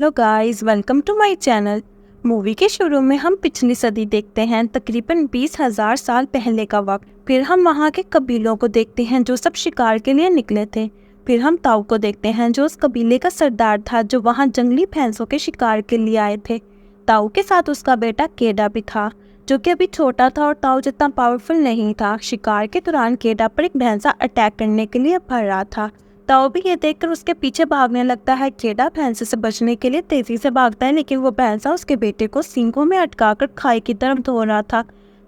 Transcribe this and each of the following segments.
Hello guys, welcome to my channel. Movie के शुरू में हम पिछली सदी देखते हैं, तकरीबन 20,000 साल पहले का वक्त। फिर हम वहाँ के कबीलों को देखते हैं जो सब शिकार के लिए निकले थे। फिर हम ताऊ को देखते हैं जो उस कबीले का सरदार था जो वहाँ जंगली भैंसों के शिकार के लिए आए थे। ताऊ के साथ उसका बेटा केडा भी था जो कि अभी छोटा था और ताऊ जितना पावरफुल नहीं था। शिकार के दौरान केडा पर एक भैंसा अटैक करने के लिए भर रहा था। ताऊ भी ये देखकर उसके पीछे भागने लगता है। केडा भैंसे से बचने के लिए तेजी से भागता है, लेकिन वो भैंसा उसके बेटे को सींगों में अटकाकर खाई की तरफ धो रहा था।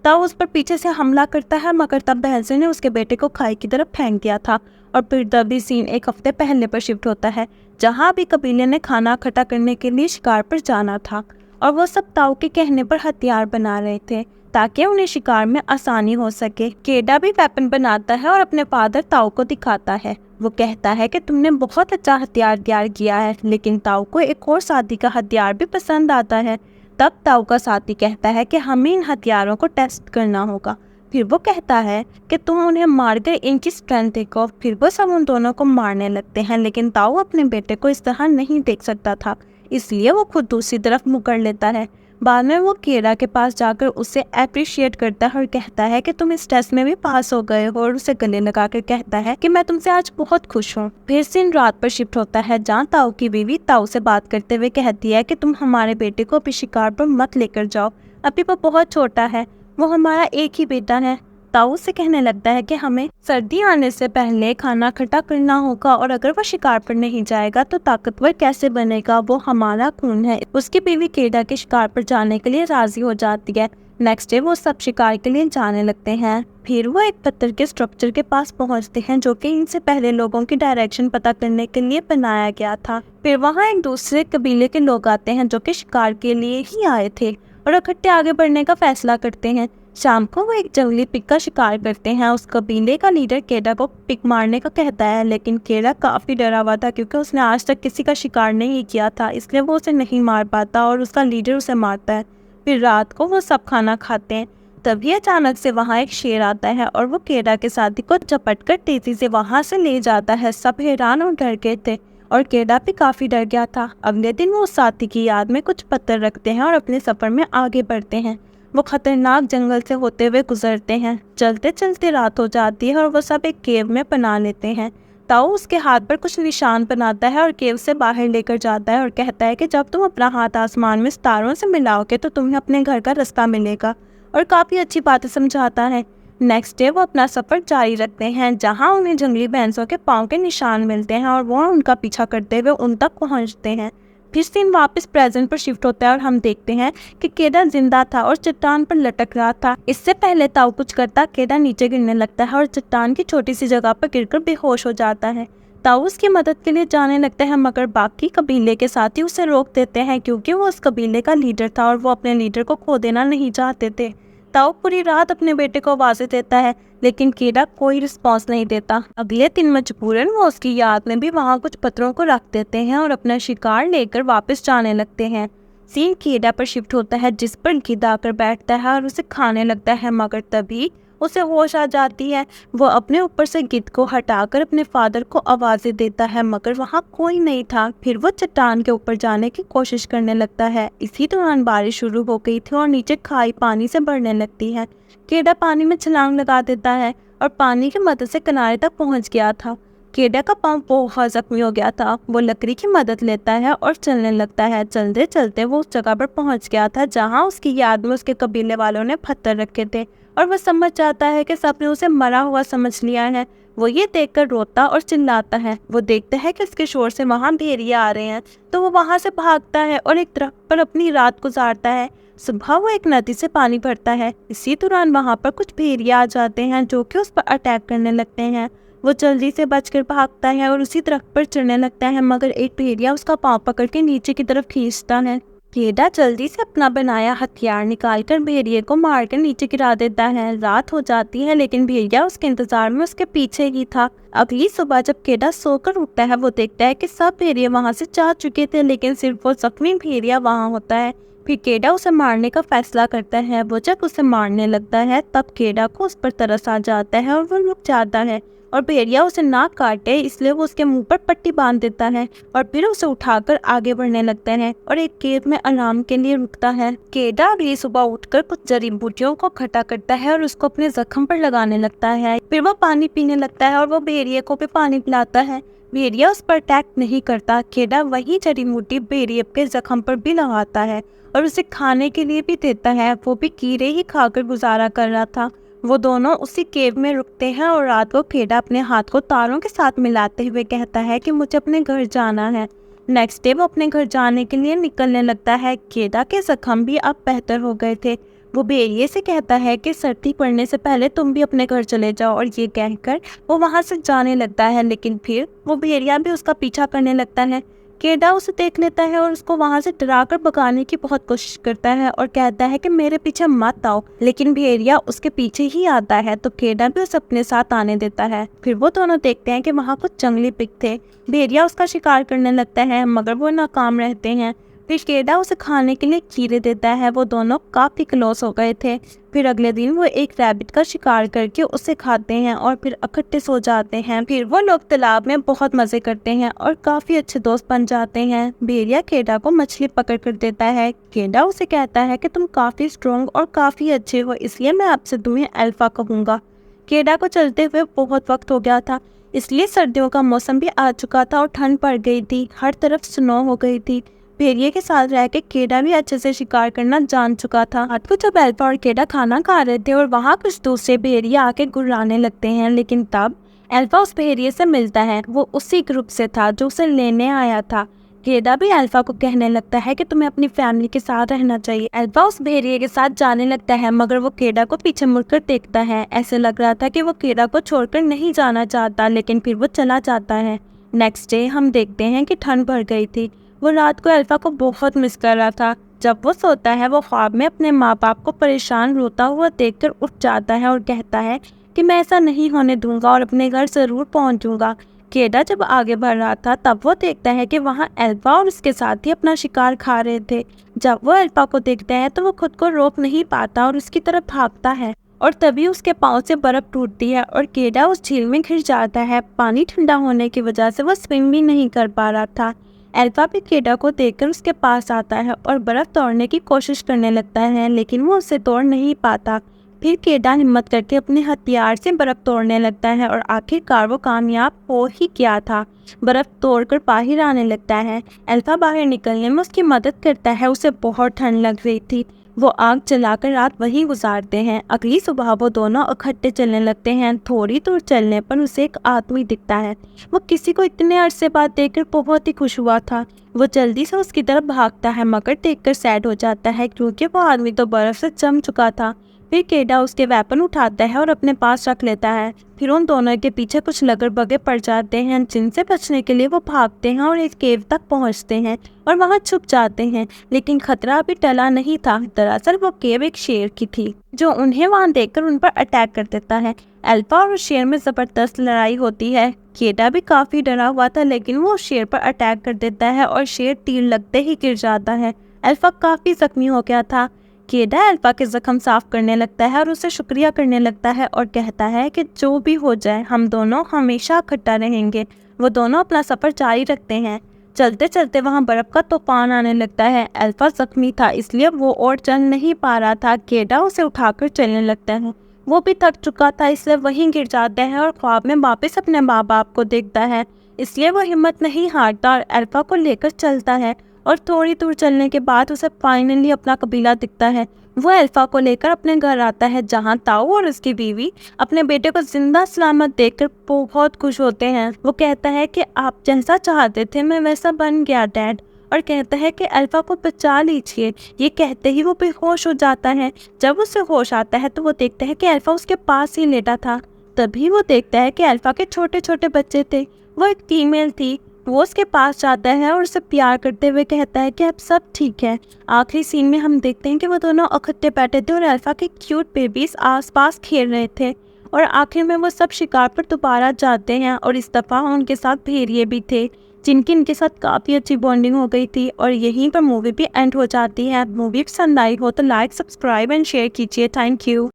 ताऊ उस पर पीछे से हमला करता है, मगर तब भैंसे ने उसके बेटे को खाई की तरफ फेंक दिया था। और फिर तभी सीन एक हफ्ते पहले पर शिफ्ट होता है, जहाँ अभी कबीले ने खाना इकट्ठा करने के लिए शिकार पर जाना था और वो सब ताऊ के कहने पर हथियार बना रहे थे ताकि उन्हें शिकार में आसानी हो सके। केडा भी वेपन बनाता है और अपने फादर ताऊ को दिखाता है। वो कहता है कि तुमने बहुत अच्छा हथियार तैयार किया है, लेकिन ताऊ को एक और साथी का हथियार भी पसंद आता है। तब ताऊ का साथी कहता है कि हमें इन हथियारों को टेस्ट करना होगा। फिर वो कहता है कि तुम उन्हें मारकर इनकी स्ट्रेंथ देखो। फिर वो सब उन दोनों को मारने लगते हैं, लेकिन ताऊ अपने बेटे को इस तरह नहीं देख सकता था, इसलिए वो खुद दूसरी तरफ मुड़ कर लेता है। बाद में वो केडा के पास जाकर उसे अप्रिशिएट करता है और कहता है कि तुम इस टेस्ट में भी पास हो गए हो, और उसे गले लगाकर कहता है कि मैं तुमसे आज बहुत खुश हूँ। फिर सीन रात पर शिफ्ट होता है, जहाँ ताऊ की बीवी ताऊ से बात करते हुए कहती है कि तुम हमारे बेटे को अभी शिकार पर मत लेकर जाओ, अभी वो बहुत छोटा है, वो हमारा एक ही बेटा है। ताऊ से कहने लगता है कि हमें सर्दी आने से पहले खाना इकट्ठा करना होगा, और अगर वो शिकार पर नहीं जाएगा तो ताकतवर कैसे बनेगा, वो हमारा खून है। उसकी बीवी केडा के शिकार पर जाने के लिए राजी हो जाती है। नेक्स्ट डे वो सब शिकार के लिए जाने लगते हैं। फिर वो एक पत्थर के स्ट्रक्चर के पास पहुंचते हैं जो कि इनसे पहले लोगों की डायरेक्शन पता करने के लिए बनाया गया था। फिर वहाँ एक दूसरे कबीले के लोग आते हैं जो कि शिकार के लिए ही आए थे और इकट्ठे आगे बढ़ने का फैसला करते हैं। शाम को वो एक जंगली पिग का शिकार करते हैं। उस कबीले का लीडर केडा को पिग मारने का कहता है, लेकिन केडा काफी डरा हुआ था क्योंकि उसने आज तक किसी का शिकार नहीं किया था, इसलिए वो उसे नहीं मार पाता और उसका लीडर उसे मारता है। फिर रात को वो सब खाना खाते हैं। तभी अचानक से वहाँ एक शेर आता है और वो केडा के साथी को झपटकर तेजी से वहाँ से ले जाता है। सब हैरान और डर गए थे और केडा भी काफी डर गया था। अगले दिन वो साथी की याद में कुछ पत्थर रखते हैं और अपने सफर में आगे बढ़ते हैं। वो खतरनाक जंगल से होते हुए गुजरते हैं। चलते चलते रात हो जाती है और वो सब एक केव में पना लेते हैं। ताऊ उसके हाथ पर कुछ निशान बनाता है और केव से बाहर लेकर जाता है और कहता है कि जब तुम अपना हाथ आसमान में सितारों से मिलाओगे तो तुम्हें अपने घर का रास्ता मिलेगा, और काफ़ी अच्छी बातें समझाता है। नेक्स्ट डे वो अपना सफ़र जारी रखते हैं, जहाँ उन्हें जंगली भैंसों के पाँव के निशान मिलते हैं और वो उनका पीछा करते हुए उन तक पहुँचते हैं। फिर सीन वापस प्रेजेंट पर शिफ्ट होता है और हम देखते हैं कि केडा जिंदा था और चट्टान पर लटक रहा था। इससे पहले ताऊ कुछ करता, केडा नीचे गिरने लगता है और चट्टान की छोटी सी जगह पर गिरकर बेहोश हो जाता है। ताऊ उसकी मदद के लिए जाने लगता है, मगर बाकी कबीले के साथी उसे रोक देते हैं क्योंकि वो उस कबीले का लीडर था और वो अपने लीडर को खो देना नहीं चाहते थे। ताऊ पूरी रात अपने बेटे को आवाज़ें देता है, लेकिन केडा कोई रिस्पॉन्स नहीं देता। अगले दिन मजबूरन वो उसकी याद में भी वहाँ कुछ पत्थरों को रख देते हैं और अपना शिकार लेकर वापस जाने लगते हैं। सीन केडा पर शिफ्ट होता है, जिस पर गिद्ध आकर बैठता है और उसे खाने लगता है, मगर तभी उसे होश आ जाती है। वो अपने ऊपर से गिद्ध को हटाकर अपने फादर को आवाज़ें देता है, मगर वहाँ कोई नहीं था। फिर वो चट्टान के ऊपर जाने की कोशिश करने लगता है। इसी दौरान बारिश शुरू हो गई थी और नीचे खाई पानी से भरने लगती है। केडा पानी में छलांग लगा देता है और पानी की मदद से किनारे तक पहुंच गया था। केडा का पाँव बहुत जख्मी हो गया था। वो लकड़ी की मदद लेता है और चलने लगता है। चलते चलते वो उस जगह पर पहुंच गया था जहां उसकी याद में उसके कबीले वालों ने पत्थर रखे थे, और वह समझ जाता है कि सबने उसे मरा हुआ समझ लिया है। वो ये देखकर रोता और चिल्लाता है। वो देखता है कि उसके शोर से वहाँ भेड़िए आ रहे हैं, तो वो वहाँ से भागता है और एक दरख्त पर अपनी रात गुजारता है। सुबह वो एक नदी से पानी भरता है। इसी दौरान वहाँ पर कुछ भेड़िए आ जाते हैं जो कि उस पर अटैक करने लगते हैं। वो जल्दी से बचकर भागता है और उसी दरख्त पर चढ़ने लगता है, मगर एक भेड़िया उसका पाँव पकड़ के नीचे की तरफ खींचता है। केडा जल्दी से अपना बनाया हथियार निकालकर भेड़िए को मारकर नीचे गिरा देता है। रात हो जाती है, लेकिन भेड़िया उसके इंतजार में उसके पीछे ही था। अगली सुबह जब केडा सोकर उठता है, वो देखता है कि सब भेड़िए वहां से जा चुके थे, लेकिन सिर्फ वो जख्मी भेड़िया वहां होता है। फिर केडा उसे मारने का फैसला करता है। वो जब उसे मारने लगता है, तब केडा को उस पर तरस आ जाता है और वो रुक जाता है। और भेड़िया उसे ना काटे इसलिए वो उसके मुंह पर पट्टी बांध देता है और फिर उसे उठाकर आगे बढ़ने लगता है और एक केव में आराम के लिए रुकता है। केडा अगली सुबह उठकर कुछ जड़ी बूटियों को इकट्ठा करता है और उसको अपने जख्म पर लगाने लगता है। फिर वो पानी पीने लगता है और वो भेड़िए को भी पानी पिलाता है। भेड़िया उस पर अटैक नहीं करता। केडा वही जड़ी बूटी भेड़िए के जख्म पर भी लगाता है और उसे खाने के लिए भी देता है। वो भी कीड़े ही खाकर गुजारा कर रहा था। वो दोनों उसी केव में रुकते हैं और रात को केडा अपने हाथ को तारों के साथ मिलाते हुए कहता है कि मुझे अपने घर जाना है। नेक्स्ट डे वो अपने घर जाने के लिए निकलने लगता है। केडा के जख्म भी अब बेहतर हो गए थे। वो भेड़िए से कहता है कि सर्दी पड़ने से पहले तुम भी अपने घर चले जाओ और ये कहकर वो वहाँ से जाने लगता है, लेकिन फिर वो भेड़िया भी उसका पीछा करने लगता है। केडा उसे देख लेता है और उसको वहां से डराकर भगाने की बहुत कोशिश करता है और कहता है कि मेरे पीछे मत आओ, लेकिन भेड़िया उसके पीछे ही आता है तो केडा भी उसे अपने साथ आने देता है। फिर वो दोनों देखते हैं कि वहाँ कुछ जंगली पिग थे। भेड़िया उसका शिकार करने लगता है मगर वो नाकाम रहते हैं। फिर केडा उसे खाने के लिए कीड़े देता है। वो दोनों काफी क्लोज हो गए थे। फिर अगले दिन वो एक रैबिट का शिकार करके उसे खाते हैं और फिर इकट्ठे सो जाते हैं। फिर वो लोग तालाब में बहुत मजे करते हैं और काफी अच्छे दोस्त बन जाते हैं। भेड़िया केडा को मछली पकड़ कर देता है। केडा उसे कहता है कि तुम काफी स्ट्रॉन्ग और काफी अच्छे हो, इसलिए मैं आपसे तुम्हें अल्फा कहूंगा। केडा को चलते हुए बहुत वक्त हो गया था, इसलिए सर्दियों का मौसम भी आ चुका था और ठंड पड़ गई थी। हर तरफ स्नो हो गई थी। भेड़िए के साथ रह के केडा भी अच्छे से शिकार करना जान चुका था। रात को जब अल्फा और केडा खाना खा रहे थे और वहाँ कुछ दूसरे भेड़िए आके गुर्राने लगते हैं, लेकिन तब अल्फा उस भेड़िए से मिलता है। वो उसी ग्रुप से था जो उसे लेने आया था। केडा भी अल्फा को कहने लगता है कि तुम्हें अपनी फैमिली के साथ रहना चाहिए। अल्फा उस भेड़िए के साथ जाने लगता है मगर वो केडा को पीछे मुड़कर देखता है। ऐसे लग रहा था कि वो केडा को छोड़कर नहीं जाना चाहता, लेकिन फिर वो चला जाता है। नेक्स्ट डे हम देखते हैं कि ठंड बढ़ गई थी। वो रात को अल्फा को बहुत मिस कर रहा था। जब वो सोता है वो ख्वाब में अपने माँ बाप को परेशान रोता हुआ देखकर उठ जाता है और कहता है कि मैं ऐसा नहीं होने दूंगा और अपने घर जरूर पहुंचूंगा। केडा जब आगे बढ़ रहा था तब वो देखता है कि वहाँ अल्फा और उसके साथी अपना शिकार खा रहे थे। जब वो अल्फा को देखता है तो वो खुद को रोक नहीं पाता और उसकी तरफ भागता है और तभी उसके पाँव से बर्फ टूटती है और केडा उस झील में घिर जाता है। पानी ठंडा होने की वजह से वो स्विम भी नहीं कर पा रहा था। अल्फा भी केडा को देखकर उसके पास आता है और बर्फ तोड़ने की कोशिश करने लगता है, लेकिन वो उसे तोड़ नहीं पाता। फिर केडा हिम्मत करके अपने हथियार से बर्फ तोड़ने लगता है और आखिरकार वो कामयाब हो ही गया था। बर्फ तोड़कर बाहर आने लगता है। अल्फा बाहर निकलने में उसकी मदद करता है। उसे बहुत ठंड लग रही थी। वो आग जलाकर रात वहीं गुजारते हैं। अगली सुबह वो दोनों इकट्ठे चलने लगते हैं। थोड़ी दूर चलने पर उसे एक आदमी दिखता है। वो किसी को इतने अरसे बाद देखकर बहुत ही खुश हुआ था। वो जल्दी से उसकी तरफ भागता है मगर देखकर सैड हो जाता है क्योंकि वो आदमी तो बर्फ से जम चुका था। फिर केडा उसके वेपन उठाता है और अपने पास रख लेता है। फिर उन दोनों के पीछे कुछ लगड़बगे पड़ जाते हैं, जिनसे बचने के लिए वो भागते हैं और एक केव तक पहुंचते हैं और वहां छुप जाते हैं। लेकिन खतरा अभी टला नहीं था। दरअसल वो केव एक शेर की थी जो उन्हें वहां देखकर उन पर अटैक कर देता है। अल्फा और शेर में जबरदस्त लड़ाई होती है। केडा भी काफी डरा हुआ था, लेकिन वो शेर पर अटैक कर देता है और शेर तीर लगते ही गिर जाता है। अल्फा काफी जख्मी हो गया था। केडा अल्फा के जख्म साफ करने लगता है और उसे शुक्रिया करने लगता है और कहता है कि जो भी हो जाए हम दोनों हमेशा इकट्ठा रहेंगे। वो दोनों अपना सफर जारी रखते हैं। चलते चलते वहाँ बर्फ का तूफान आने लगता है। अल्फा जख्मी था इसलिए वो और चल नहीं पा रहा था। केडा उसे उठाकर चलने लगता है। वो भी थक चुका था इसलिए वहीं गिर जाता है और ख्वाब में वापस अपने माँ बाप को देखता है। इसलिए वो हिम्मत नहीं हारता और अल्फा को लेकर चलता है और थोड़ी दूर चलने के बाद उसे फाइनली अपना कबीला दिखता है। वो अल्फा को लेकर अपने घर आता है जहाँ ताऊ और उसकी बीवी अपने बेटे को जिंदा सलामत देखकर बहुत खुश होते हैं। वो कहता है कि आप जैसा चाहते थे मैं वैसा बन गया डैड, और कहता है कि अल्फा को बचा लीजिए। ये कहते ही वो बेहोश हो जाता है। जब उसे होश आता है तो वो देखता है कि अल्फा उसके पास ही लेटा था। तभी वो देखता है कि अल्फा के छोटे छोटे बच्चे थे। वो एक फीमेल थी। वो उसके पास जाता है और उसे प्यार करते हुए कहता है कि अब सब ठीक है। आखिरी सीन में हम देखते हैं कि वो दोनों इकट्ठे बैठे थे और अल्फा के क्यूट बेबीज आसपास खेल रहे थे और आखिर में वो सब शिकार पर दोबारा जाते हैं और इस दफ़ा उनके साथ भेड़िए भी थे जिनकी इनके साथ काफ़ी अच्छी बॉन्डिंग हो गई थी। और यहीं पर मूवी भी एंड हो जाती है। मूवी पसंद आई हो तो लाइक, सब्सक्राइब एंड शेयर कीजिए। Thank you.